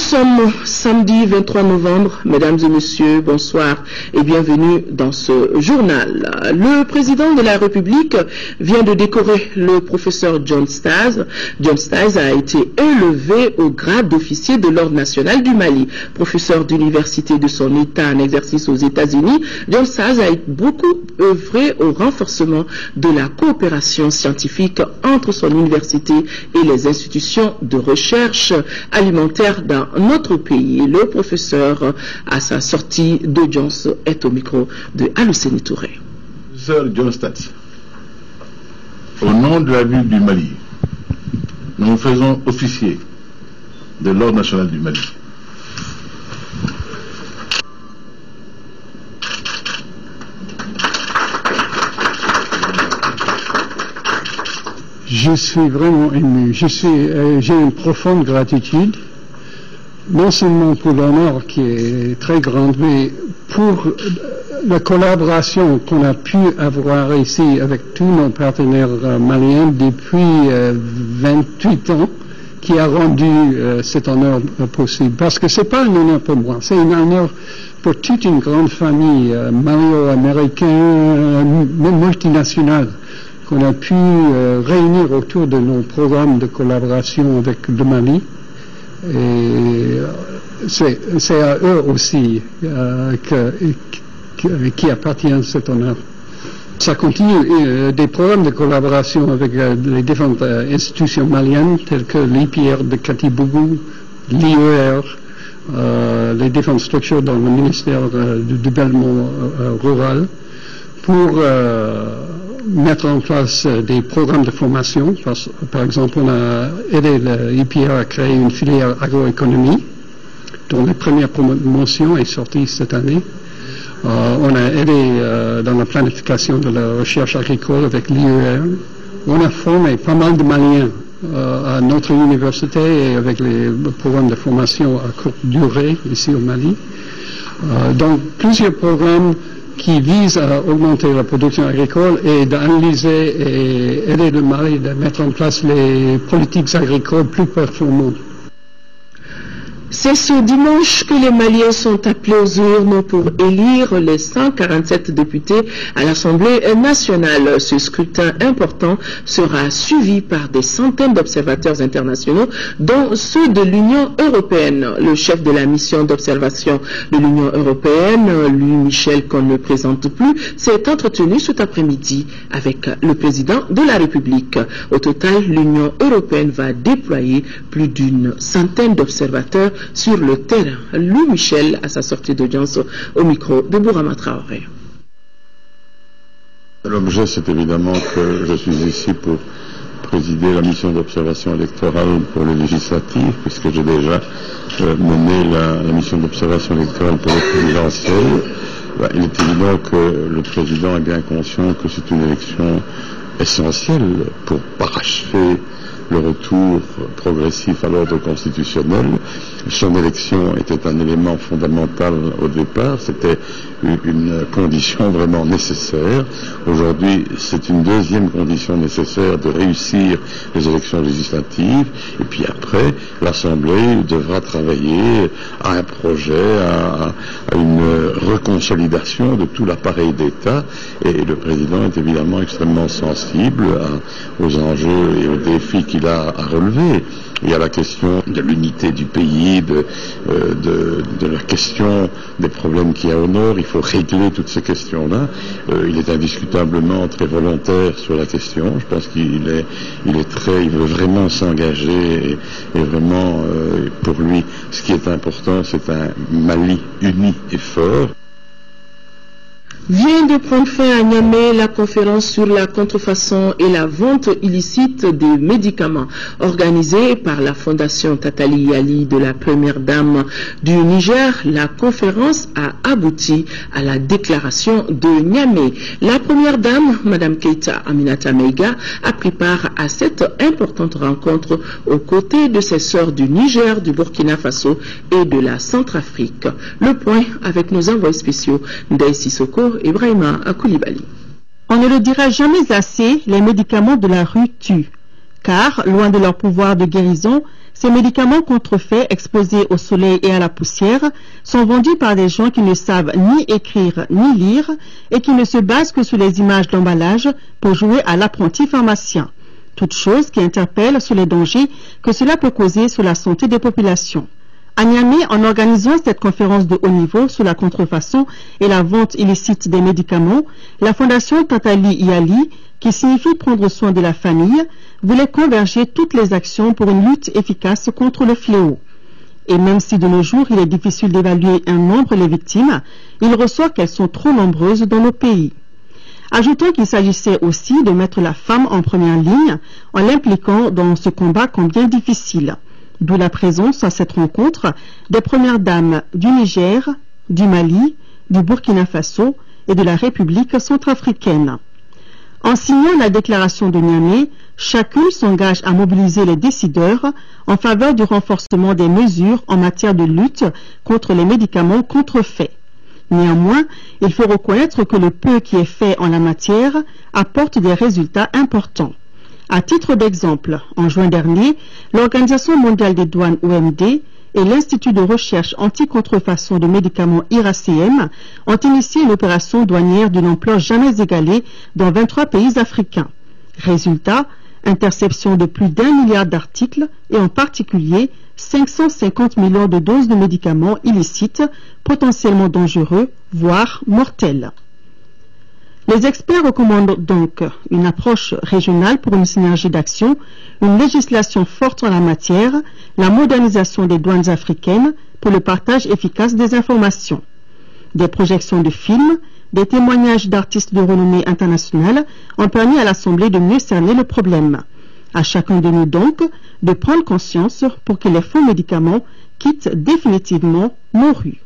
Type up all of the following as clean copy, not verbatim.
sommes samedi 23 novembre. Mesdames et messieurs, bonsoir et bienvenue dans ce journal. Le président de la République vient de décorer le professeur John Stas. John Stas a été élevé au grade d'officier de l'Ordre national du Mali. Professeur d'université de son État en exercice aux États-Unis, John Stas a beaucoup œuvré au renforcement de la coopération scientifique entre son université et les institutions de recherche alimentaire dans notre pays. Le professeur, à sa sortie d'audience, est au micro de Aluseni Touré. Professeur John Stas, au nom de la ville du Mali, nous nous faisons officier de l'Ordre national du Mali. Je suis vraiment ému. J'ai une profonde gratitude, non seulement pour l'honneur qui est très grand, mais pour la collaboration qu'on a pu avoir ici avec tous nos partenaires maliens depuis 28 ans, qui a rendu cet honneur possible. Parce que c'est pas un honneur pour moi, c'est un honneur pour toute une grande famille malio-américaine, multinationale, qu'on a pu réunir autour de nos programmes de collaboration avec le Mali. Et c'est à eux aussi qui appartient cet honneur. Ça continue des programmes de collaboration avec les différentes institutions maliennes telles que l'IPR de Katibougou, l'IER, les différentes structures dans le ministère du développement rural pour mettre en place des programmes de formation. Par exemple, on a aidé l'IPR à créer une filière agroéconomie dont la première promotion est sortie cette année. On a aidé dans la planification de la recherche agricole avec l'IER. On a formé pas mal de Maliens à notre université et avec les programmes de formation à courte durée ici au Mali. Donc, plusieurs programmes qui visent à augmenter la production agricole et d'analyser et aider le Mali de mettre en place les politiques agricoles plus performantes. C'est ce dimanche que les Maliens sont appelés aux urnes pour élire les 147 députés à l'Assemblée nationale. Ce scrutin important sera suivi par des centaines d'observateurs internationaux, dont ceux de l'Union européenne. Le chef de la mission d'observation de l'Union européenne, Louis Michel, qu'on ne présente plus, s'est entretenu cet après-midi avec le président de la République. Au total, l'Union européenne va déployer plus d'une centaine d'observateurs sur le terrain. Louis Michel, à sa sortie d'audience au micro de Bourama Traoré. L'objet, c'est évidemment que je suis ici pour présider la mission d'observation électorale pour les législatives, puisque j'ai déjà mené la mission d'observation électorale pour les présidentielles. Il est évident que le président est bien conscient que c'est une élection essentielle pour parachever le retour progressif à l'ordre constitutionnel. Son élection était un élément fondamental au départ, c'était une condition vraiment nécessaire. Aujourd'hui, c'est une deuxième condition nécessaire de réussir les élections législatives. Et puis après, l'Assemblée devra travailler à un projet, à une reconsolidation de tout l'appareil d'État. Et le président est évidemment extrêmement sensible aux enjeux et aux défis qu'il a à relever. Il y a la question de l'unité du pays, de la question des problèmes qu'il y a au nord. Il faut régler toutes ces questions-là. Il est indiscutablement très volontaire sur la question. Je pense qu'il veut vraiment s'engager et vraiment, pour lui, ce qui est important, c'est un Mali uni et fort. Vient de prendre fin à Niamey la conférence sur la contrefaçon et la vente illicite des médicaments organisée par la Fondation Tatali Yali de la Première Dame du Niger. La conférence a abouti à la déclaration de Niamey. La Première Dame, Madame Keita Aminata Meiga, a pris part à cette importante rencontre aux côtés de ses sœurs du Niger, du Burkina Faso et de la Centrafrique. Le point avec nos envoyés spéciaux Ndaï Sissoko et Ibrahima Koulibaly. On ne le dira jamais assez, les médicaments de la rue tuent. Car, loin de leur pouvoir de guérison, ces médicaments contrefaits exposés au soleil et à la poussière sont vendus par des gens qui ne savent ni écrire ni lire et qui ne se basent que sur les images d'emballage pour jouer à l'apprenti pharmacien. Toute chose qui interpelle sur les dangers que cela peut causer sur la santé des populations. À Niamey, en organisant cette conférence de haut niveau sur la contrefaçon et la vente illicite des médicaments, la fondation Tatali Iali, qui signifie prendre soin de la famille, voulait converger toutes les actions pour une lutte efficace contre le fléau. Et même si de nos jours il est difficile d'évaluer un nombre des victimes, il ressort qu'elles sont trop nombreuses dans nos pays. Ajoutons qu'il s'agissait aussi de mettre la femme en première ligne en l'impliquant dans ce combat combien difficile. D'où la présence à cette rencontre des premières dames du Niger, du Mali, du Burkina Faso et de la République centrafricaine. En signant la déclaration de Niamey, chacune s'engage à mobiliser les décideurs en faveur du renforcement des mesures en matière de lutte contre les médicaments contrefaits. Néanmoins, il faut reconnaître que le peu qui est fait en la matière apporte des résultats importants. À titre d'exemple, en juin dernier, l'Organisation mondiale des douanes OMD et l'Institut de recherche anti-contrefaçon de médicaments IRACM ont initié une opération douanière d'une ampleur jamais égalée dans 23 pays africains. Résultat, interception de plus d'1 milliard d'articles et en particulier 550 millions de doses de médicaments illicites, potentiellement dangereux, voire mortels. Les experts recommandent donc une approche régionale pour une synergie d'action, une législation forte en la matière, la modernisation des douanes africaines pour le partage efficace des informations. Des projections de films, des témoignages d'artistes de renommée internationale ont permis à l'Assemblée de mieux cerner le problème. À chacun de nous donc de prendre conscience pour que les faux médicaments quittent définitivement nos rues.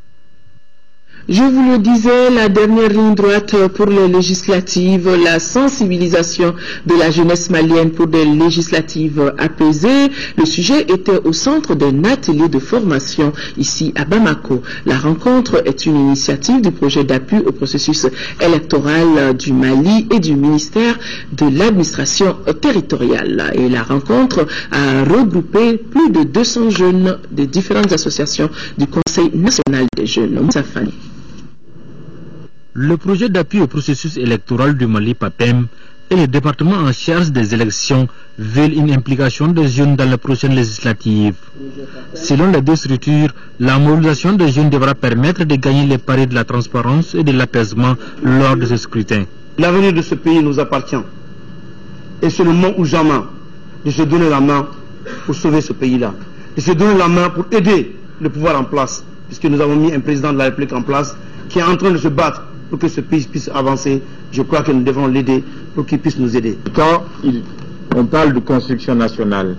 Je vous le disais, la dernière ligne droite pour les législatives, la sensibilisation de la jeunesse malienne pour des législatives apaisées. Le sujet était au centre d'un atelier de formation ici à Bamako. La rencontre est une initiative du projet d'appui au processus électoral du Mali et du ministère de l'administration territoriale. Et la rencontre a regroupé plus de 200 jeunes de différentes associations du Conseil national des jeunes. Moussa Fani. Le projet d'appui au processus électoral du Mali, PAPEM, et le département en charge des élections veulent une implication des jeunes dans les prochaines législatives. Selon les deux structures, la mobilisation des jeunes devra permettre de gagner les paris de la transparence et de l'apaisement lors de ce scrutin. L'avenir de ce pays nous appartient. Et c'est le moment ou jamais de se donner la main pour sauver ce pays-là. De se donner la main pour aider le pouvoir en place, puisque nous avons mis un président de la République en place qui est en train de se battre pour que ce pays puisse avancer. Je crois que nous devons l'aider pour qu'il puisse nous aider. Quand on parle de construction nationale,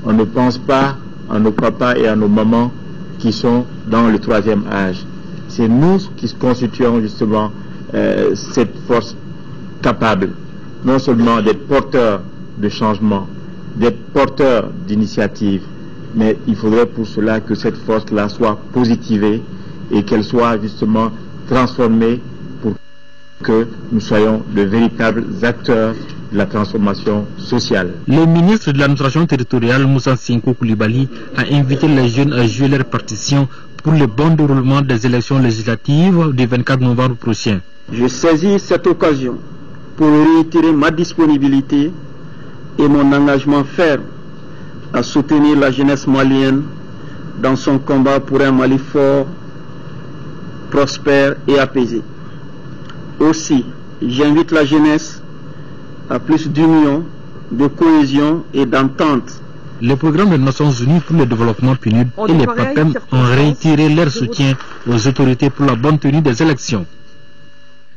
on ne pense pas à nos papas et à nos mamans qui sont dans le troisième âge. C'est nous qui constituons justement cette force capable, non seulement d'être porteurs de changement, d'être porteurs d'initiatives, mais il faudrait pour cela que cette force-là soit positivée et qu'elle soit justement transformée pour que nous soyons de véritables acteurs de la transformation sociale. Le ministre de l'administration territoriale, Moussa Sinko Koulibaly, a invité les jeunes à jouer leur partition pour le bon déroulement des élections législatives du 24 novembre prochain. Je saisis cette occasion pour réitérer ma disponibilité et mon engagement ferme à soutenir la jeunesse malienne dans son combat pour un Mali fort, prospère et apaisé. Aussi, j'invite la jeunesse à plus d'union, de cohésion et d'entente. Le programme des Nations Unies pour le développement PNUD et les PAPEM ont réitéré leur soutien aux autorités pour la bonne tenue des élections.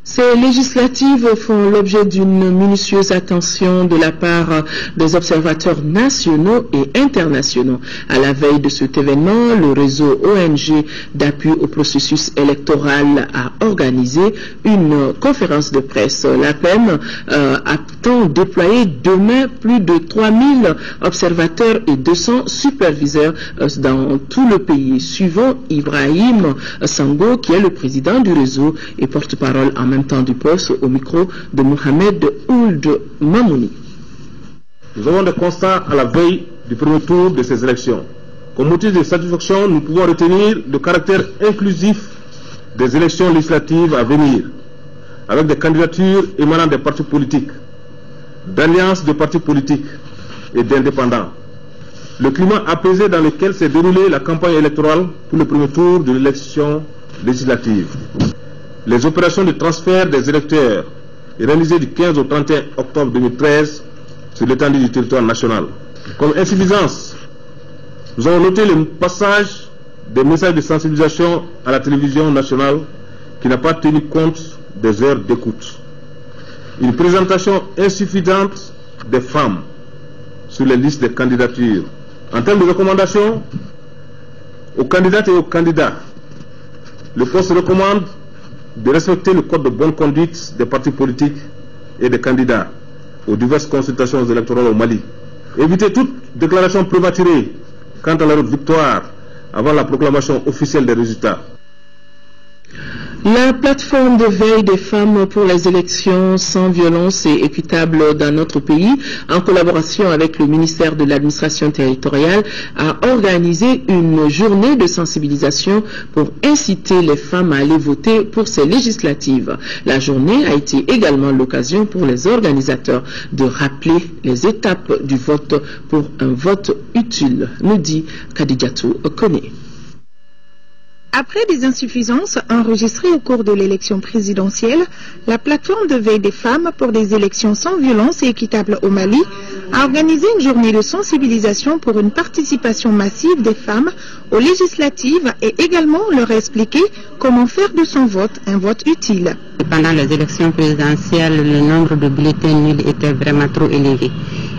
Ces législatives font l'objet d'une minutieuse attention de la part des observateurs nationaux et internationaux. À la veille de cet événement, le réseau ONG d'appui au processus électoral a organisé une conférence de presse. L'APEM attend déployer demain plus de 3000 observateurs et 200 superviseurs dans tout le pays. Suivant Ibrahim Sango, qui est le président du réseau et porte-parole en même temps du poste au micro de Mohamed Ould Mamouni. Nous avons des constats à la veille du premier tour de ces élections. Comme motif de satisfaction, nous pouvons retenir le caractère inclusif des élections législatives à venir, avec des candidatures émanant des partis politiques, d'alliances de partis politiques et d'indépendants. Le climat apaisé dans lequel s'est déroulée la campagne électorale pour le premier tour de l'élection législative. Les opérations de transfert des électeurs réalisées du 15 au 31 octobre 2013 sur l'étendue du territoire national. Comme insuffisance, nous avons noté le passage des messages de sensibilisation à la télévision nationale qui n'a pas tenu compte des heures d'écoute. Une présentation insuffisante des femmes sur les listes des candidatures. En termes de recommandations, aux candidates et aux candidats, le poste recommande de respecter le code de bonne conduite des partis politiques et des candidats aux diverses consultations électorales au Mali. Éviter toute déclaration prématurée quant à leur victoire avant la proclamation officielle des résultats. La plateforme de veille des femmes pour les élections sans violence et équitable dans notre pays, en collaboration avec le ministère de l'administration territoriale, a organisé une journée de sensibilisation pour inciter les femmes à aller voter pour ces législatives. La journée a été également l'occasion pour les organisateurs de rappeler les étapes du vote pour un vote utile, nous dit Khadijatou Kone. Après des insuffisances enregistrées au cours de l'élection présidentielle, la plateforme de veille des femmes pour des élections sans violence et équitable au Mali a organisé une journée de sensibilisation pour une participation massive des femmes aux législatives et également leur expliquer comment faire de son vote un vote utile. Pendant les élections présidentielles, le nombre de bulletins nuls était vraiment trop élevé.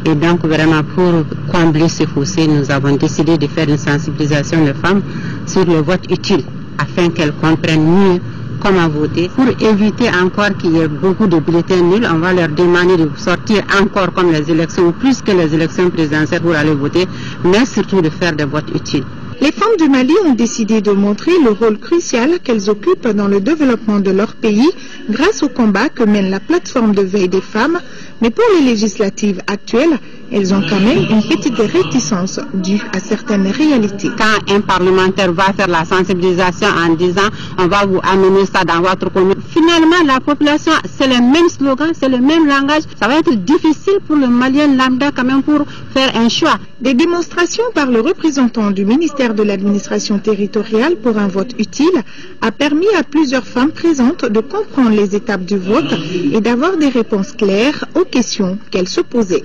Et donc vraiment pour combler ce fossé, nous avons décidé de faire une sensibilisation des femmes sur le vote utile, afin qu'elles comprennent mieux comment voter. Pour éviter encore qu'il y ait beaucoup de bulletins nuls, on va leur demander de sortir encore comme les élections, plus que les élections présidentielles pour aller voter, mais surtout de faire des votes utiles. Les femmes du Mali ont décidé de montrer le rôle crucial qu'elles occupent dans le développement de leur pays grâce au combat que mène la plateforme de veille des femmes. Mais pour les législatives actuelles, elles ont quand même une petite réticence due à certaines réalités. Quand un parlementaire va faire la sensibilisation en disant on va vous amener ça dans votre commune, finalement la population, c'est le même slogan, c'est le même langage. Ça va être difficile pour le Malien lambda quand même pour faire un choix. Des démonstrations par le représentant du ministère de l'administration territoriale pour un vote utile a permis à plusieurs femmes présentes de comprendre les étapes du vote et d'avoir des réponses claires aux questions qu'elles se posaient.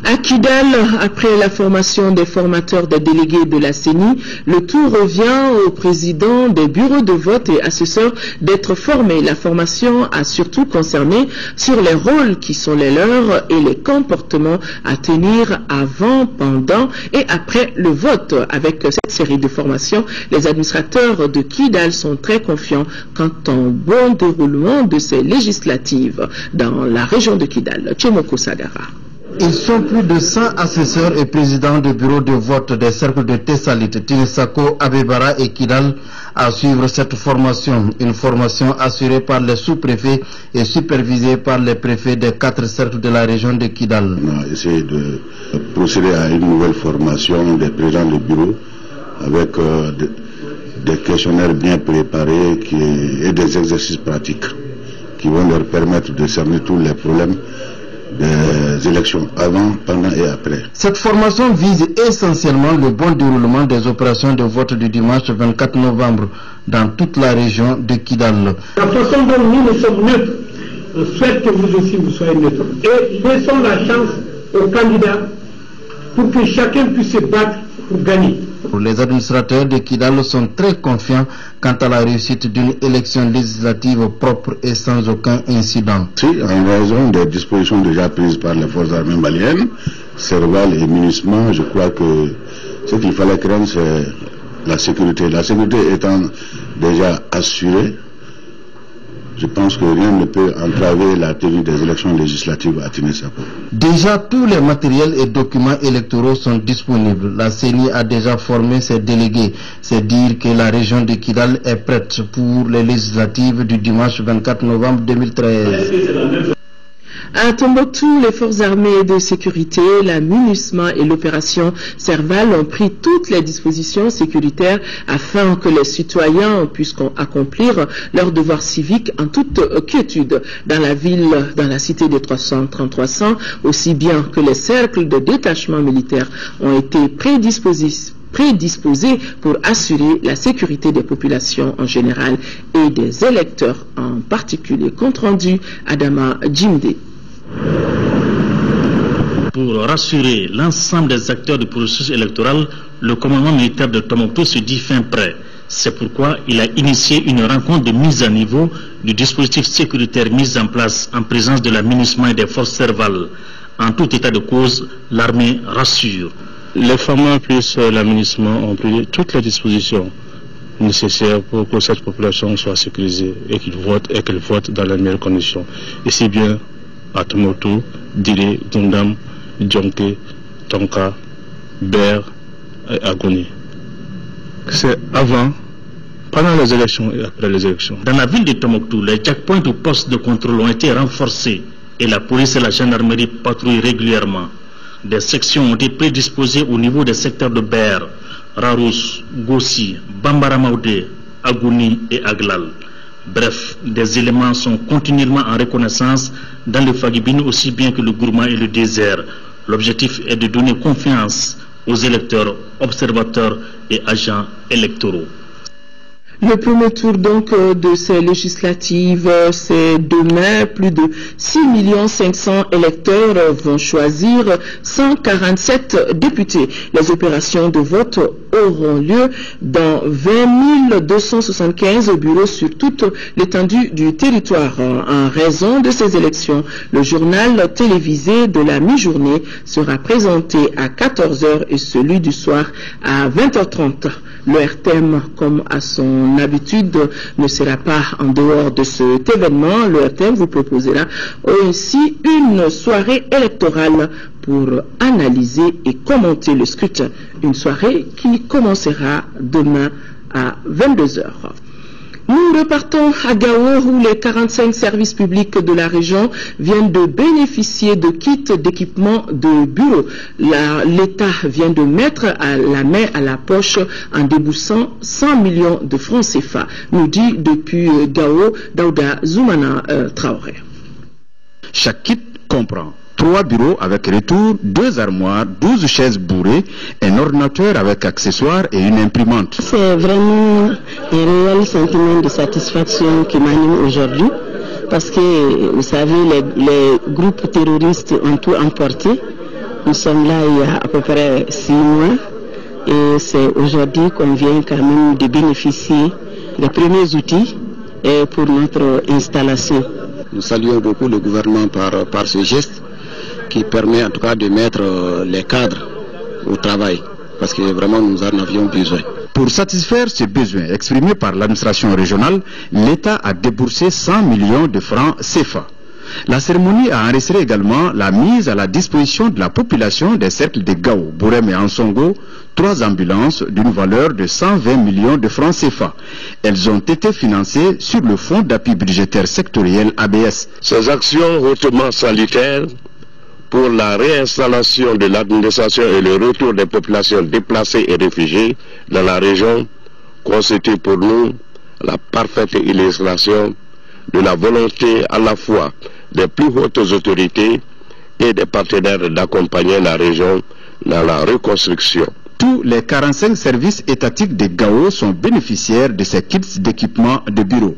À Kidal, après la formation des formateurs des délégués de la CENI, le tour revient aux présidents des bureaux de vote et assesseurs d'être formés. La formation a surtout concerné sur les rôles qui sont les leurs et les comportements à tenir avant, pendant et après le vote. Avec cette série de formations, les administrateurs de Kidal sont très confiants quant au bon déroulement de ces législatives dans la région de Kidal. Tchomoko Sagara. Ils sont plus de 100 assesseurs et présidents de bureaux de vote des cercles de Tessalit, Tinisako, Abebara et Kidal à suivre cette formation. Une formation assurée par les sous-préfets et supervisée par les préfets des 4 cercles de la région de Kidal. On a essayé de procéder à une nouvelle formation des présidents de bureau avec des questionnaires bien préparés et des exercices pratiques qui vont leur permettre de cerner tous les problèmes des élections avant, pendant et après. Cette formation vise essentiellement le bon déroulement des opérations de vote du dimanche 24 novembre dans toute la région de Kidal. La façon dont nous sommes neutres, on souhaite que vous aussi vous soyez neutres. Et laissons la chance aux candidats pour que chacun puisse se battre pour gagner. Les administrateurs de Kidal sont très confiants quant à la réussite d'une élection législative propre et sans aucun incident. Si, en raison des dispositions déjà prises par les forces armées maliennes, Serval et Munissement, je crois que ce qu'il fallait craindre, c'est la sécurité. La sécurité étant déjà assurée, je pense que rien ne peut entraver la tenue des élections législatives à Tinisako. Déjà, tous les matériels et documents électoraux sont disponibles. La CENI a déjà formé ses délégués. C'est dire que la région de Kidal est prête pour les législatives du dimanche 24 novembre 2013. À Tombouctou, les forces armées de sécurité, la MINUSMA et l'opération Serval ont pris toutes les dispositions sécuritaires afin que les citoyens puissent accomplir leurs devoirs civiques en toute quiétude. Dans la ville, dans la cité des 333, aussi bien que les cercles de détachement militaire ont été prédisposés pour assurer la sécurité des populations en général et des électeurs en particulier. Compte rendu Adama Jimde. Pour rassurer l'ensemble des acteurs du processus électoral, le commandement militaire de Tombouctou se dit fin prêt. C'est pourquoi il a initié une rencontre de mise à niveau du dispositif sécuritaire mis en place en présence de la MINUSMA et des forces Serval. En tout état de cause, l'armée rassure. Les FAMA plus la MINUSMA ont pris toutes les dispositions nécessaires pour que cette population soit sécurisée et qu'elle vote dans les meilleures conditions. Ici bien à Tombouctou, Dile, Dundam, Djonké, Tonka, Ber et Agoni. C'est avant, pendant les élections et après les élections. Dans la ville de Tombouctou, les checkpoints ou postes de contrôle ont été renforcés et la police et la gendarmerie patrouillent régulièrement. Des sections ont été prédisposées au niveau des secteurs de Ber, Rarous, Gossi, Bambaramaoudé, Agoni et Aglal. Bref, des éléments sont continuellement en reconnaissance dans le Fagibine aussi bien que le Gourma et le désert. L'objectif est de donner confiance aux électeurs, observateurs et agents électoraux. Le premier tour donc de ces législatives, c'est demain. Plus de 6 500 000 électeurs vont choisir 147 députés. Les opérations de vote auront lieu dans 20 275 bureaux sur toute l'étendue du territoire. En raison de ces élections, le journal télévisé de la mi-journée sera présenté à 14h et celui du soir à 20h30. Le RTM, comme à son habitude, ne sera pas en dehors de cet événement. Le RTM vous proposera aussi une soirée électorale pour analyser et commenter le scrutin. Une soirée qui commencera demain à 22h. Nous repartons à Gao où les 45 services publics de la région viennent de bénéficier de kits d'équipement de bureau. L'État vient de mettre la main à la poche en déboursant 100 millions de francs CFA, nous dit depuis Gao Daouda Zoumana Traoré. Chaque kit comprend 3 bureaux avec retour, 2 armoires, 12 chaises bourrées, un ordinateur avec accessoires et une imprimante. C'est vraiment un réel sentiment de satisfaction qui m'anime aujourd'hui parce que, vous savez, les groupes terroristes ont tout emporté. Nous sommes là il y a à peu près 6 mois et c'est aujourd'hui qu'on vient quand même de bénéficier des premiers outils pour notre installation. Nous saluons beaucoup le gouvernement par ce geste qui permet en tout cas de mettre les cadres au travail, parce que vraiment nous en avions besoin. Pour satisfaire ce besoin exprimé par l'administration régionale, l'État a déboursé 100 millions de francs CFA. La cérémonie a enregistré également la mise à la disposition de la population des cercles de Gao, Bourem et Ansongo, 3 ambulances d'une valeur de 120 millions de francs CFA. Elles ont été financées sur le fonds d'appui budgétaire sectoriel ABS. Ces actions hautement salutaires pour la réinstallation de l'administration et le retour des populations déplacées et réfugiées dans la région constituent pour nous la parfaite illustration de la volonté à la fois des plus hautes autorités et des partenaires d'accompagner la région dans la reconstruction. Tous les 45 services étatiques de Gao sont bénéficiaires de ces kits d'équipement de bureau.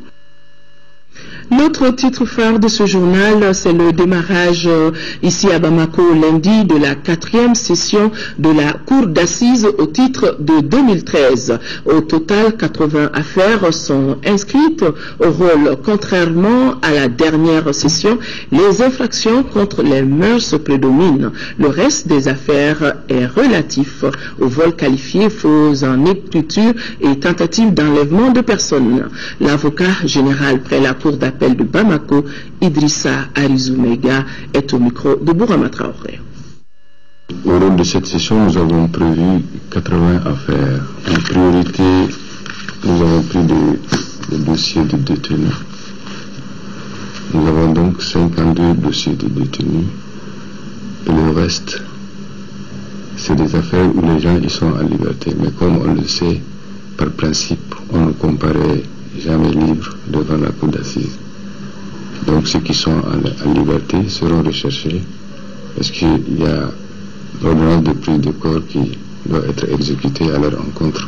L'autre titre phare de ce journal, c'est le démarrage ici à Bamako lundi de la 4e session de la Cour d'assises au titre de 2013. Au total, 80 affaires sont inscrites au rôle. Contrairement à la dernière session, les infractions contre les mœurs prédominent. Le reste des affaires est relatif au vol qualifié, faux en écriture et tentative d'enlèvement de personnes. L'avocat général près la Cour d'appel de Bamako, Idrissa Arizumega, est au micro de Bourama Traoré. Au rôle de cette session, nous avons prévu 80 affaires. En priorité, nous avons pris des dossiers de détenus. Nous avons donc 52 dossiers de détenus et le reste, c'est des affaires où les gens ils sont en liberté. Mais comme on le sait, par principe, on ne comparaît jamais libre devant la cour d'assises. Donc ceux qui sont en liberté seront recherchés parce qu'il y a l'ordonnance de prise de corps qui doit être exécutée à leur encontre.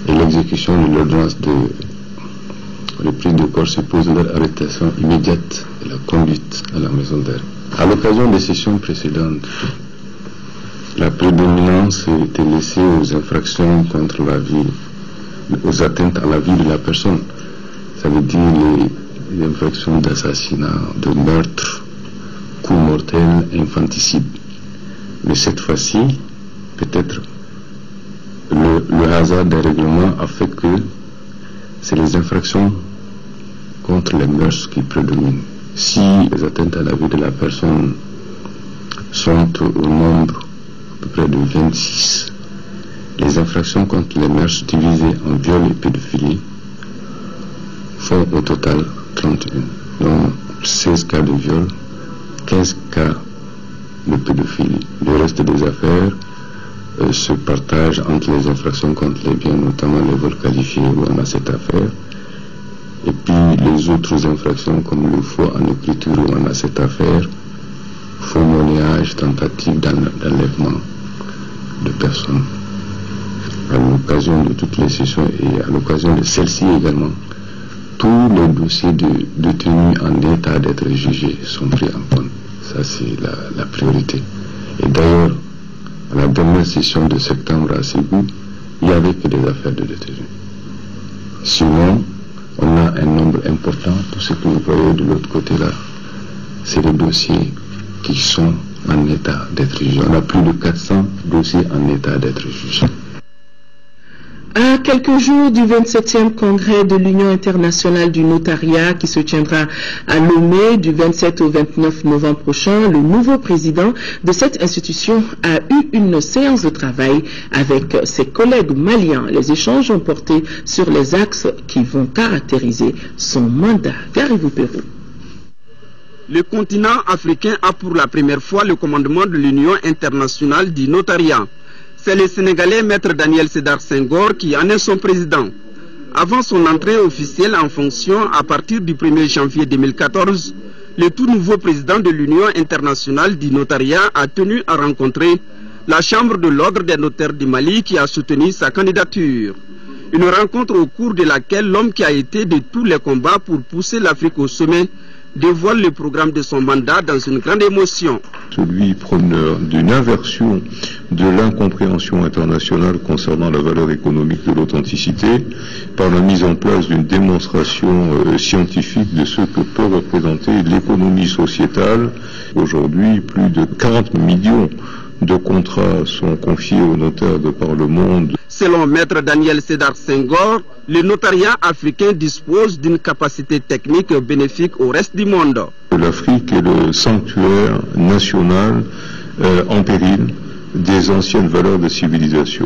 Et l'exécution de l'ordonnance de prise de corps suppose leur arrestation immédiate et la conduite à la maison d'arrêt. À l'occasion des sessions précédentes, la prédominance était laissée aux infractions contre la vie, aux atteintes à la vie de la personne. Ça veut dire les infractions d'assassinat, de meurtre, coup mortel, infanticide. Mais cette fois-ci, peut-être le hasard des règlements a fait que c'est les infractions contre les mœurs qui prédominent. Si les atteintes à la vie de la personne sont au nombre à peu près de 26, les infractions contre les mœurs divisées en viol et pédophilie font au total 31. Donc 16 cas de viol, 15 cas de pédophilie. Le reste des affaires se partagent entre les infractions contre les biens, notamment les vols qualifiés où on a cette affaire, et puis les autres infractions comme le faux en écriture où on a cette affaire, faux monnayage, tentative d'enlèvement de personnes. À l'occasion de toutes les sessions et à l'occasion de celle-ci également, tous les dossiers de détenus en état d'être jugés sont pris en compte. Ça, c'est la priorité. Et d'ailleurs, à la dernière session de septembre à Ségou, il n'y avait que des affaires de détenus. Sinon, on a un nombre important, tout ce que vous voyez de l'autre côté là, c'est des dossiers qui sont en état d'être jugés. On a plus de 400 dossiers en état d'être jugés. À quelques jours du 27e congrès de l'Union internationale du notariat qui se tiendra à Lomé du 27 au 29 novembre prochain, le nouveau président de cette institution a eu une séance de travail avec ses collègues maliens. Les échanges ont porté sur les axes qui vont caractériser son mandat. Garibou Pérou. Le continent africain a pour la première fois le commandement de l'Union internationale du notariat. C'est le Sénégalais Maître Daniel Sédar Senghor qui en est son président. Avant son entrée officielle en fonction à partir du 1er janvier 2014, le tout nouveau président de l'Union internationale du notariat a tenu à rencontrer la Chambre de l'Ordre des notaires du Mali qui a soutenu sa candidature. Une rencontre au cours de laquelle l'homme qui a été de tous les combats pour pousser l'Afrique au sommet dévoile le programme de son mandat dans une grande émotion. Celui preneur d'une inversion de l'incompréhension internationale concernant la valeur économique de l'authenticité par la mise en place d'une démonstration scientifique de ce que peut représenter l'économie sociétale. Aujourd'hui, plus de 40 millions de contrats sont confiés aux notaires de par le monde. Selon Maître Daniel Sédar Senghor, le notariat africain dispose d'une capacité technique bénéfique au reste du monde. L'Afrique est le sanctuaire national en péril des anciennes valeurs de civilisation,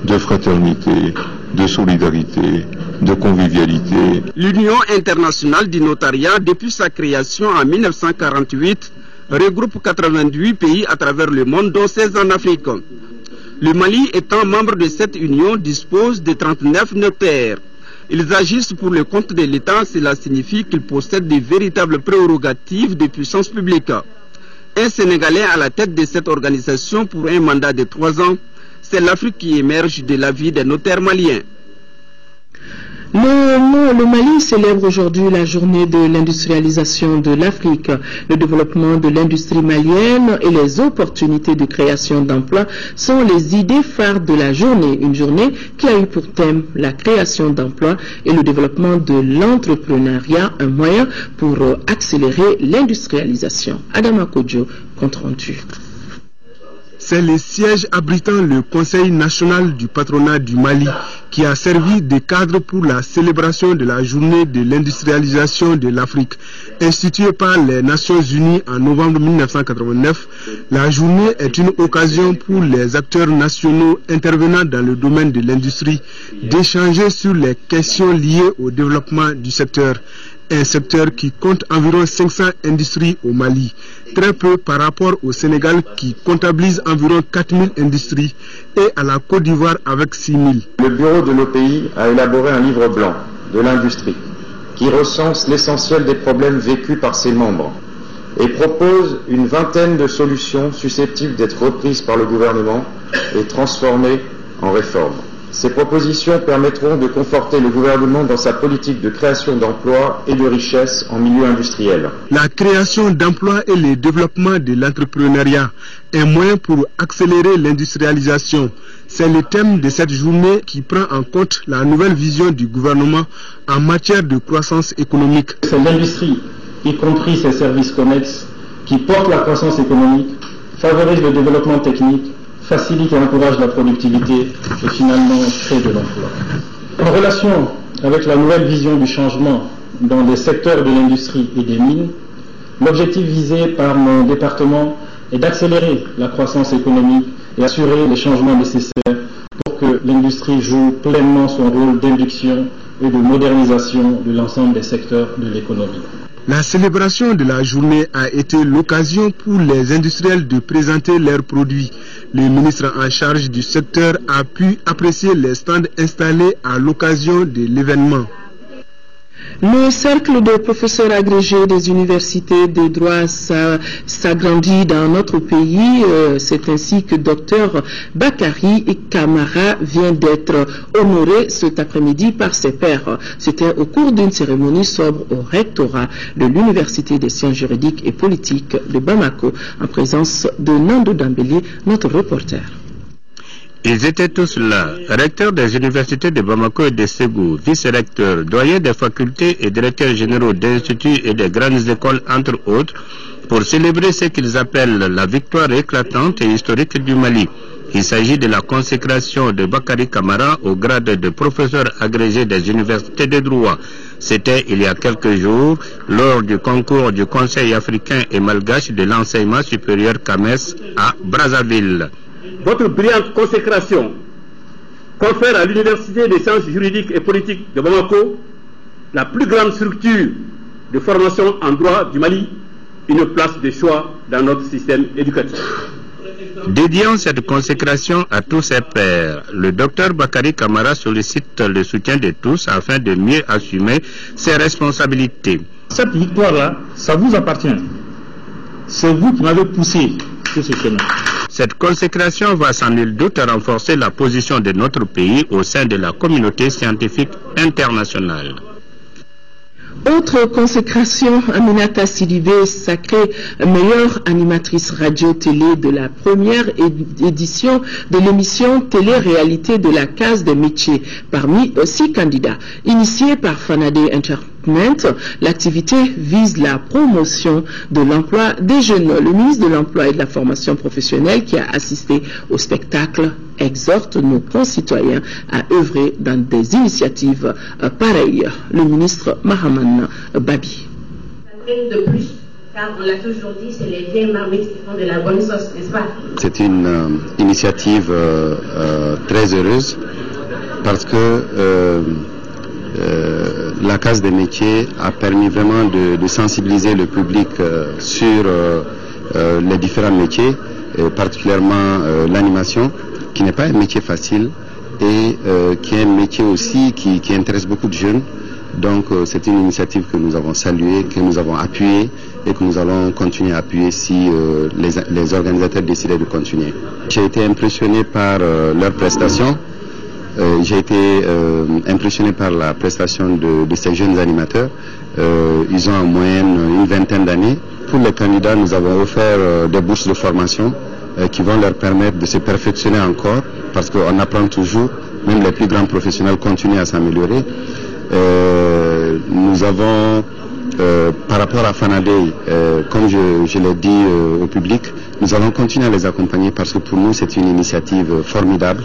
de fraternité, de solidarité, de convivialité. L'Union internationale du notariat, depuis sa création en 1948, regroupe 88 pays à travers le monde, dont 16 en Afrique. Le Mali, étant membre de cette union, dispose de 39 notaires. Ils agissent pour le compte de l'État, cela signifie qu'ils possèdent de véritables prérogatives de puissance publique. Un Sénégalais à la tête de cette organisation pour un mandat de 3 ans, c'est l'Afrique qui émerge de la vie des notaires maliens. Le Mali célèbre aujourd'hui la journée de l'industrialisation de l'Afrique. Le développement de l'industrie malienne et les opportunités de création d'emplois sont les idées phares de la journée. Une journée qui a eu pour thème la création d'emplois et le développement de l'entrepreneuriat, un moyen pour accélérer l'industrialisation. Adama Kodjo, compte rendu. C'est le siège abritant le Conseil national du patronat du Mali qui a servi de cadre pour la célébration de la journée de l'industrialisation de l'Afrique. Instituée par les Nations Unies en novembre 1989, la journée est une occasion pour les acteurs nationaux intervenant dans le domaine de l'industrie d'échanger sur les questions liées au développement du secteur. un secteur qui compte environ 500 industries au Mali, très peu par rapport au Sénégal qui comptabilise environ 4000 industries et à la Côte d'Ivoire avec 6000. Le bureau de l'OPI a élaboré un livre blanc de l'industrie qui recense l'essentiel des problèmes vécus par ses membres et propose une vingtaine de solutions susceptibles d'être reprises par le gouvernement et transformées en réformes. Ces propositions permettront de conforter le gouvernement dans sa politique de création d'emplois et de richesses en milieu industriel. La création d'emplois et le développement de l'entrepreneuriat, un moyen pour accélérer l'industrialisation. C'est le thème de cette journée qui prend en compte la nouvelle vision du gouvernement en matière de croissance économique. C'est l'industrie, y compris ses services connexes, qui porte la croissance économique, favorise le développement technique, facilite et encourage la productivité et finalement crée de l'emploi. En relation avec la nouvelle vision du changement dans les secteurs de l'industrie et des mines, l'objectif visé par mon département est d'accélérer la croissance économique et assurer les changements nécessaires pour que l'industrie joue pleinement son rôle d'induction et de modernisation de l'ensemble des secteurs de l'économie. La célébration de la journée a été l'occasion pour les industriels de présenter leurs produits. Le ministre en charge du secteur a pu apprécier les stands installés à l'occasion de l'événement. Le cercle de professeurs agrégés des universités de droit s'agrandit dans notre pays. C'est ainsi que Dr Bakary Kamara vient d'être honoré cet après-midi par ses pairs. C'était au cours d'une cérémonie sobre au rectorat de l'Université des sciences juridiques et politiques de Bamako, en présence de Nando Dambélé, notre reporter. Ils étaient tous là, recteurs des universités de Bamako et de Ségou, vice-recteurs, doyens des facultés et directeurs généraux d'instituts et des grandes écoles, entre autres, pour célébrer ce qu'ils appellent la victoire éclatante et historique du Mali. Il s'agit de la consécration de Bakary Kamara au grade de professeur agrégé des universités de droit. C'était il y a quelques jours, lors du concours du Conseil africain et malgache de l'enseignement supérieur CAMES à Brazzaville. Votre brillante consécration confère à l'Université des sciences juridiques et politiques de Bamako, la plus grande structure de formation en droit du Mali, une place de choix dans notre système éducatif. Dédiant cette consécration à tous ses pairs, le docteur Bakary Kamara sollicite le soutien de tous afin de mieux assumer ses responsabilités. Cette victoire-là, ça vous appartient. C'est vous qui m'avez poussé sur ce chemin. Cette consécration va sans nul doute renforcer la position de notre pays au sein de la communauté scientifique internationale. Autre consécration, Aminata Sidibé, sacrée meilleure animatrice radio-télé de la première édition de l'émission Télé-réalité de la case des métiers, parmi 6 candidats. Initiée par Fanadé Entertainment, l'activité vise la promotion de l'emploi des jeunes. Le ministre de l'Emploi et de la Formation professionnelle qui a assisté au spectacle exhorte nos concitoyens à œuvrer dans des initiatives pareilles. Le ministre Mahaman Babi. De plus, car on l'a toujours dit, c'est les vieilles marmites qui font de la bonne sauce, n'est-ce pas? C'est une initiative très heureuse parce que la case des métiers a permis vraiment de sensibiliser le public sur les différents métiers, particulièrement l'animation, qui n'est pas un métier facile et qui est un métier aussi qui intéresse beaucoup de jeunes. Donc c'est une initiative que nous avons saluée, que nous avons appuyée et que nous allons continuer à appuyer si les organisateurs décidaient de continuer. J'ai été impressionné par leurs prestations. J'ai été impressionné par la prestation de ces jeunes animateurs. Ils ont en moyenne une vingtaine d'années. Pour les candidats, nous avons offert des bourses de formation qui vont leur permettre de se perfectionner encore, parce qu'on apprend toujours, même les plus grands professionnels continuent à s'améliorer. Nous avons, par rapport à Fanadé, comme je l'ai dit au public, nous allons continuer à les accompagner parce que pour nous c'est une initiative formidable.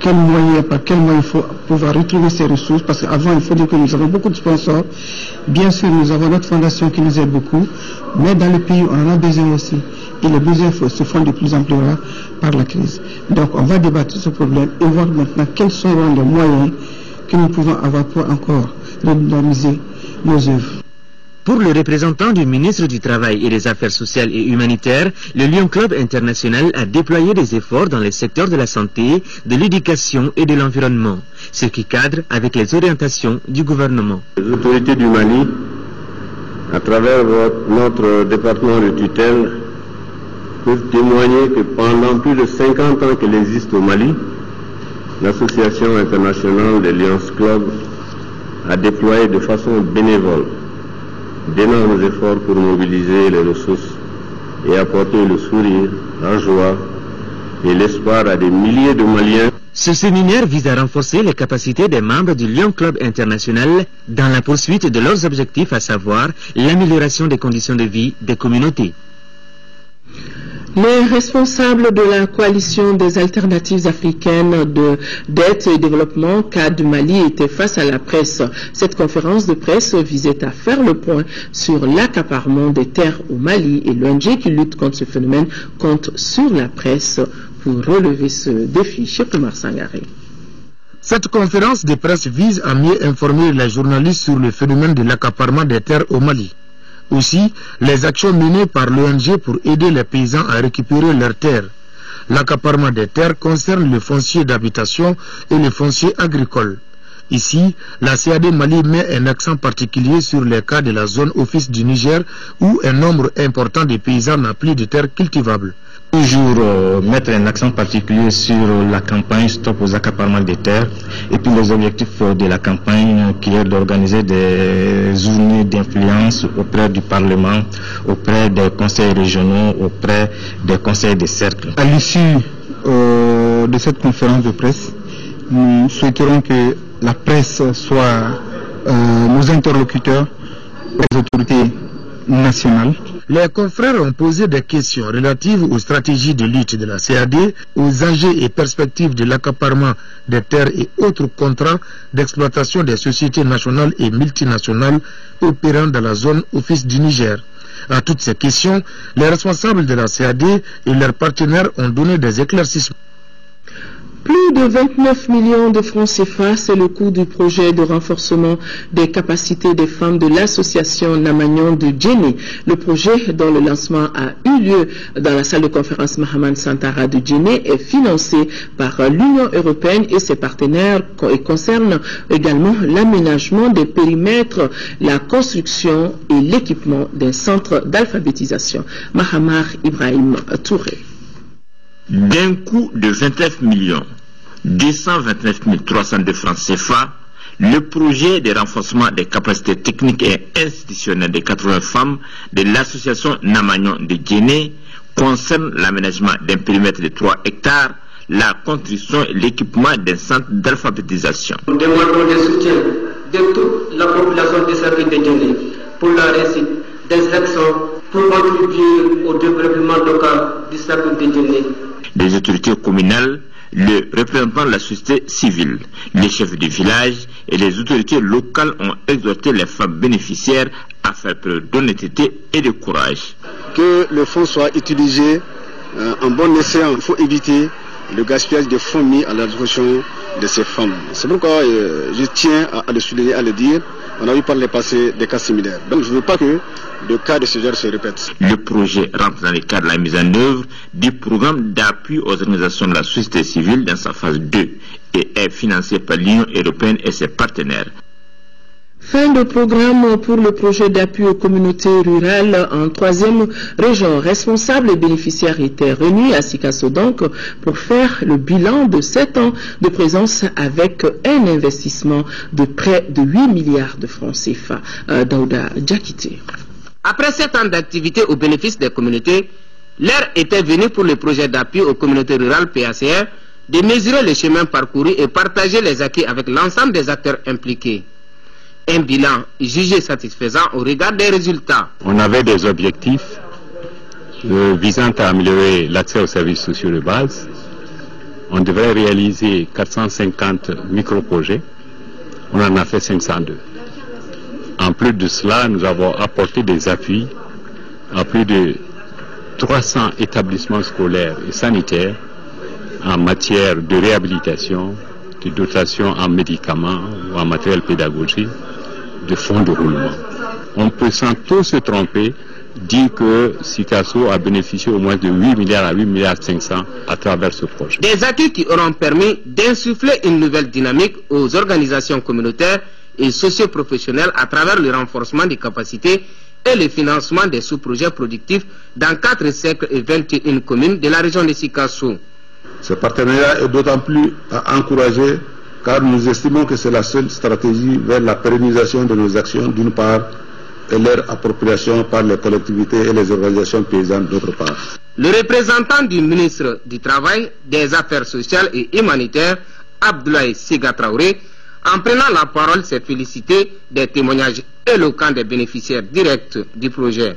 par quel moyen il faut pouvoir retrouver ces ressources, parce qu'avant il faut dire que nous avons beaucoup de sponsors, bien sûr nous avons notre fondation qui nous aide beaucoup, mais dans le pays on en a besoin aussi, et les besoins se font de plus en plus rares par la crise. Donc on va débattre ce problème et voir maintenant quels seront les moyens que nous pouvons avoir pour encore redynamiser nos œuvres. Pour le représentant du ministre du Travail et des Affaires sociales et humanitaires, le Lion Club International a déployé des efforts dans les secteurs de la santé, de l'éducation et de l'environnement, ce qui cadre avec les orientations du gouvernement. Les autorités du Mali, à travers notre département de tutelle, peuvent témoigner que pendant plus de 50 ans qu'elle existe au Mali, l'Association internationale des Lions Club a déployé de façon bénévole d'énormes efforts pour mobiliser les ressources et apporter le sourire, la joie et l'espoir à des milliers de Maliens. Ce séminaire vise à renforcer les capacités des membres du Lion Club International dans la poursuite de leurs objectifs, à savoir l'amélioration des conditions de vie des communautés. Les responsables de la coalition des alternatives africaines d'aide et développement CAD Mali étaient face à la presse. Cette conférence de presse visait à faire le point sur l'accaparement des terres au Mali, et l'ONG qui lutte contre ce phénomène compte sur la presse pour relever ce défi. Cheikh Oumar Sangaré. Cette conférence de presse vise à mieux informer les journalistes sur le phénomène de l'accaparement des terres au Mali. Aussi, les actions menées par l'ONG pour aider les paysans à récupérer leurs terres. L'accaparement des terres concerne le foncier d'habitation et le foncier agricole. Ici, la CAD Mali met un accent particulier sur les cas de la zone office du Niger où un nombre important de paysans n'a plus de terres cultivables. Toujours mettre un accent particulier sur la campagne Stop aux accaparements des terres, et puis les objectifs de la campagne qui est d'organiser des journées d'influence auprès du Parlement, auprès des conseils régionaux, auprès des conseils de cercle. À l'issue de cette conférence de presse, nous souhaiterons que la presse soit nos interlocuteurs, les autorités nationales. Les confrères ont posé des questions relatives aux stratégies de lutte de la CAD, aux enjeux et perspectives de l'accaparement des terres et autres contrats d'exploitation des sociétés nationales et multinationales opérant dans la zone office du Niger. À toutes ces questions, les responsables de la CAD et leurs partenaires ont donné des éclaircissements. Plus de 29 millions de francs CFA, c'est le coût du projet de renforcement des capacités des femmes de l'association Namagnon de Djenné. Le projet, dont le lancement a eu lieu dans la salle de conférence Mahaman Santara de Djenné, est financé par l'Union européenne et ses partenaires et concerne également l'aménagement des périmètres, la construction et l'équipement d'un centre d'alphabétisation. Mahamar Ibrahim Touré. D'un coût de 29 229 302 francs CFA, le projet de renforcement des capacités techniques et institutionnelles des 80 femmes de l'association Namagnon de Djenné concerne l'aménagement d'un périmètre de 3 hectares, la construction et l'équipement d'un centre d'alphabétisation. Nous demandons le soutien de toute la population de Cercle de Djenné pour la réussite des actions pour contribuer au développement local du Cercle de Djenné. Les autorités communales, le représentant de la société civile, les chefs de village et les autorités locales ont exhorté les femmes bénéficiaires à faire preuve d'honnêteté et de courage. Que le fonds soit utilisé en bon escient. Il faut éviter le gaspillage de fonds mis à la disposition de ces femmes. C'est pourquoi je tiens à le souligner, à le dire. On a eu par le passé des cas similaires. Donc je ne veux pas que le cas de ce genre se répète. Le projet rentre dans le cadre de la mise en œuvre du programme d'appui aux organisations de la société civile dans sa phase 2 et est financé par l'Union européenne et ses partenaires. Fin de programme pour le projet d'appui aux communautés rurales en 3e région. Responsables et bénéficiaires étaient réunis à Sikasso donc pour faire le bilan de 7 ans de présence avec un investissement de près de 8 milliards de francs CFA. Daouda Djakité. Après 7 ans d'activité au bénéfice des communautés, l'heure était venue pour le projet d'appui aux communautés rurales PACR de mesurer le chemin parcouru et partager les acquis avec l'ensemble des acteurs impliqués. Un bilan jugé satisfaisant au regard des résultats. On avait des objectifs visant à améliorer l'accès aux services sociaux de base, On devrait réaliser 450 micro-projets. On en a fait 502. En plus de cela, nous avons apporté des appuis à plus de 300 établissements scolaires et sanitaires en matière de réhabilitation, de dotation en médicaments ou en matériel pédagogique, de fonds de roulement. On peut sans tout se tromper dire que Sikasso a bénéficié au moins de 8 milliards à 8 milliards 500 à travers ce projet. Des acquis qui auront permis d'insuffler une nouvelle dynamique aux organisations communautaires et socio-professionnelles à travers le renforcement des capacités et le financement des sous-projets productifs dans 4 cercles et 21 communes de la région de Sikasso. Ce partenariat est d'autant plus à encourager car nous estimons que c'est la seule stratégie vers la pérennisation de nos actions d'une part et leur appropriation par les collectivités et les organisations paysannes d'autre part. Le représentant du ministre du Travail, des Affaires sociales et humanitaires, Abdoulaye Siga Traoré, en prenant la parole, s'est félicité des témoignages éloquents des bénéficiaires directs du projet,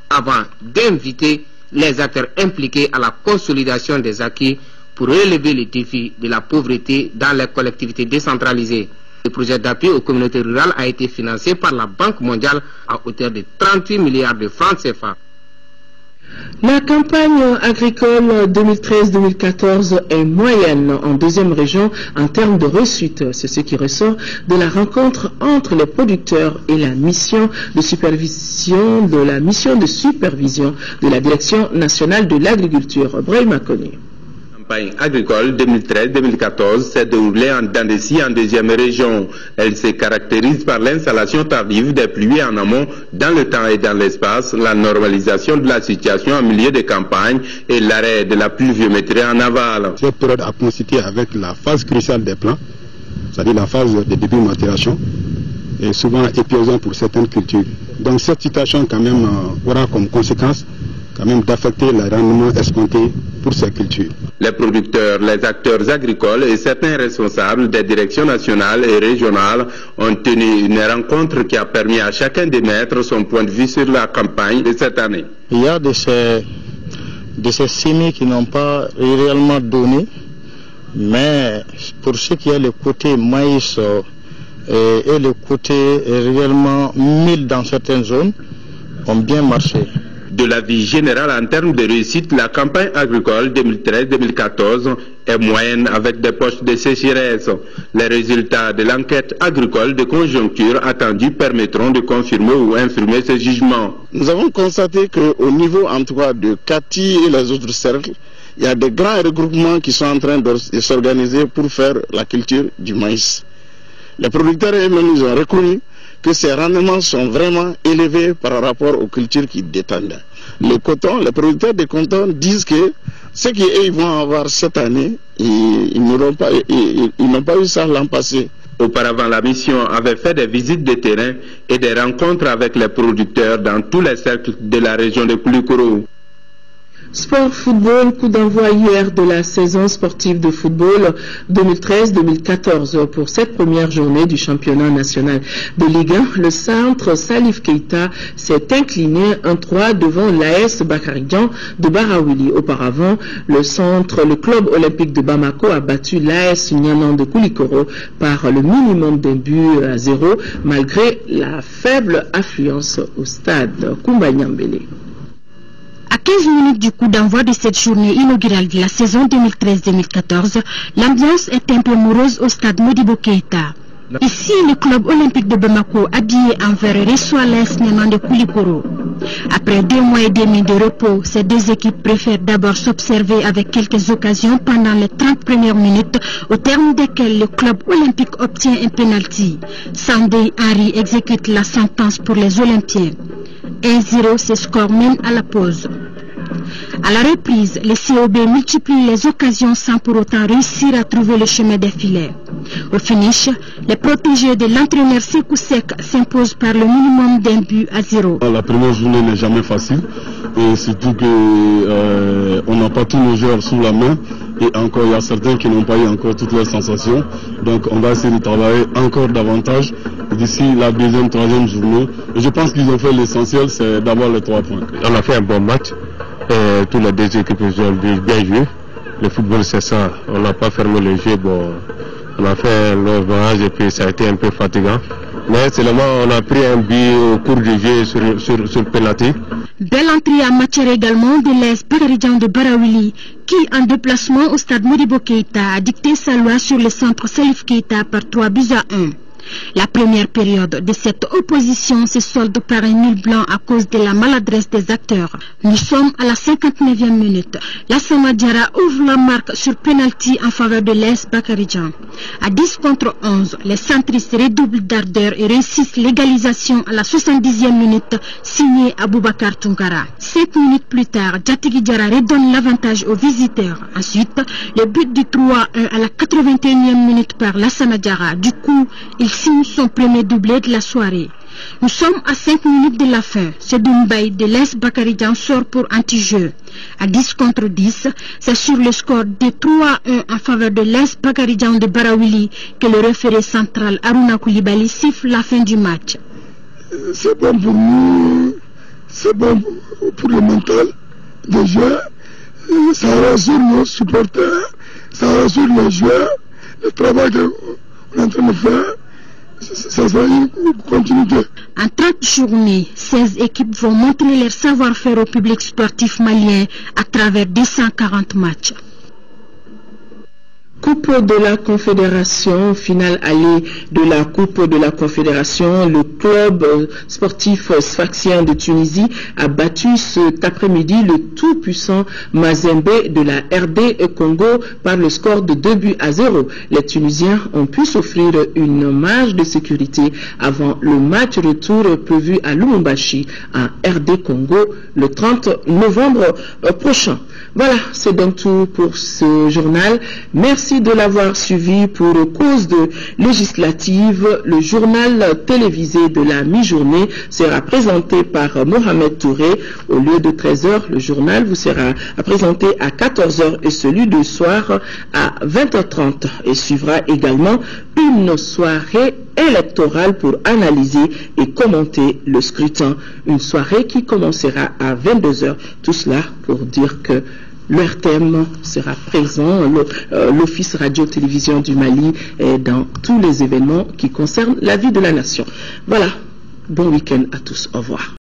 avant d'inviter les acteurs impliqués à la consolidation des acquis pour relever les défis de la pauvreté dans les collectivités décentralisées. Le projet d'appui aux communautés rurales a été financé par la Banque mondiale à hauteur de 38 milliards de francs CFA. La campagne agricole 2013-2014 est moyenne en deuxième région en termes de recettes. C'est ce qui ressort de la rencontre entre les producteurs et la mission de supervision de la Direction nationale de l'agriculture. Brahima Kone. La campagne agricole 2013-2014 s'est déroulée en Dandessi, en deuxième région. Elle se caractérise par l'installation tardive des pluies en amont dans le temps et dans l'espace, la normalisation de la situation en milieu de campagne et l'arrêt de la pluviométrie en aval. Cette période a coïncidé avec la phase cruciale des plants, c'est-à-dire la phase de début de maturation, et souvent épuisant pour certaines cultures. Donc cette situation quand même aura comme conséquence quand même d'affecter le rendement escompté pour ces cultures. Les producteurs, les acteurs agricoles et certains responsables des directions nationales et régionales ont tenu une rencontre qui a permis à chacun de mettre son point de vue sur la campagne de cette année. Il y a de ces semis qui n'ont pas réellement donné, mais pour ce qui est le côté maïs et le côté réellement mil dans certaines zones, ont bien marché. De la vie générale en termes de réussite, la campagne agricole 2013-2014 est moyenne avec des poches de sécheresse. Les résultats de l'enquête agricole de conjoncture attendue permettront de confirmer ou infirmer ce jugement. Nous avons constaté qu'au niveau en tout cas de Kati et les autres cercles, il y a des grands regroupements qui sont en train de s'organiser pour faire la culture du maïs. Les producteurs eux-mêmes ils ont reconnu que ces rendements sont vraiment élevés par rapport aux cultures qui dépendent. Le coton, les producteurs de coton disent que ce qu'ils vont avoir cette année, ils n'ont pas eu ça l'an passé. Auparavant, la mission avait fait des visites de terrain et des rencontres avec les producteurs dans tous les cercles de la région de Koulikoro. Sport football, coup d'envoi hier de la saison sportive de football 2013-2014. Pour cette première journée du championnat national de Ligue 1, le centre Salif Keita s'est incliné 1-3 devant l'AS Bakarijan de Barawili. Auparavant, le club olympique de Bamako a battu l'AS Nyanan de Koulikoro par le minimum d'un but à 0 malgré la faible affluence au stade Koumba Nyambele. À 15 minutes du coup d'envoi de cette journée inaugurale de la saison 2013-2014, l'ambiance est un peu morose au stade Modibo Keita. Ici, le club olympique de Bamako, habillé en vert, reçoit l'AS Nyanan de Koulikoro. Après 2 mois et demi de repos, ces deux équipes préfèrent d'abord s'observer avec quelques occasions pendant les 30 premières minutes, au terme desquelles le club olympique obtient un penalty. Sandé Henry exécute la sentence pour les Olympiens. 1-0, ce score mène à la pause. À la reprise, les COB multiplient les occasions sans pour autant réussir à trouver le chemin des filets. Au finish, les protégés de l'entraîneur Sekou Sek s'imposent par le minimum d'un but à 0. La première journée n'est jamais facile, et surtout qu'on n'a pas tous nos joueurs sous la main, et encore il y a certains qui n'ont pas eu encore toutes leurs sensations. Donc on va essayer de travailler encore davantage d'ici la deuxième, troisième journée. Et je pense qu'ils ont fait l'essentiel, c'est d'avoir les 3 points. On a fait un bon match. Tous les deux équipes ont bien joué. Le football, c'est ça. On n'a pas fermé le jeu. Bon, on a fait le voyage et puis ça a été un peu fatigant. Mais seulement on a pris un but au cours du jeu sur penalty. Belle entrée en matière également de l'AS Bakaridjan de Barawili, qui en déplacement au stade Modibo Keïta a dicté sa loi sur le centre Salif Keïta par 3-1. La première période de cette opposition se solde par un nul blanc à cause de la maladresse des acteurs. Nous sommes à la 59e minute. Lassana Diarra ouvre la marque sur penalty en faveur de l'AS Bakaridjan. À 10 contre 11, les centristes redoublent d'ardeur et réussissent l'égalisation à la 70e minute, signée Aboubakar Tunkara. 5 minutes plus tard, Djatigui Diarra redonne l'avantage aux visiteurs. Ensuite, le but du 3-1 à la 81e minute par Lassana Diarra. Du coup, il signe son premier doublé de la soirée. Nous sommes à 5 minutes de la fin. Sedoumbay de l'AS Bakaridjan sort pour anti-jeu. À 10 contre 10, c'est sur le score de 3-1 en faveur de l'AS Bakaridjan de Barawili que le référé central Aruna Koulibaly siffle la fin du match. C'est bon pour nous, c'est bon pour le mental des joueurs, ça rassure nos supporters, ça rassure les joueurs, le travail qu'on est en train de faire. Ça sera une continuité. En 30 journées, 16 équipes vont montrer leur savoir-faire au public sportif malien à travers 240 matchs. Coupe de la Confédération, finale allée de la Coupe de la Confédération, le club sportif sfaxien de Tunisie a battu cet après-midi le tout-puissant Mazembe de la RD Congo par le score de 2-0. Les Tunisiens ont pu s'offrir une marge de sécurité avant le match retour prévu à Lubumbashi en RD Congo le 30 novembre prochain. Voilà, c'est donc tout pour ce journal. Merci de l'avoir suivi. Pour cause de législative. Le journal télévisé de la mi-journée sera présenté par Mohamed Touré. Au lieu de 13h, le journal vous sera présenté à 14h et celui de soir à 20h30. Et suivra également une soirée électorale pour analyser et commenter le scrutin. Une soirée qui commencera à 22h. Tout cela pour dire que l'ORTM sera présent, l'Office Radio-Télévision du Mali, dans tous les événements qui concernent la vie de la nation. Voilà, bon week-end à tous, au revoir.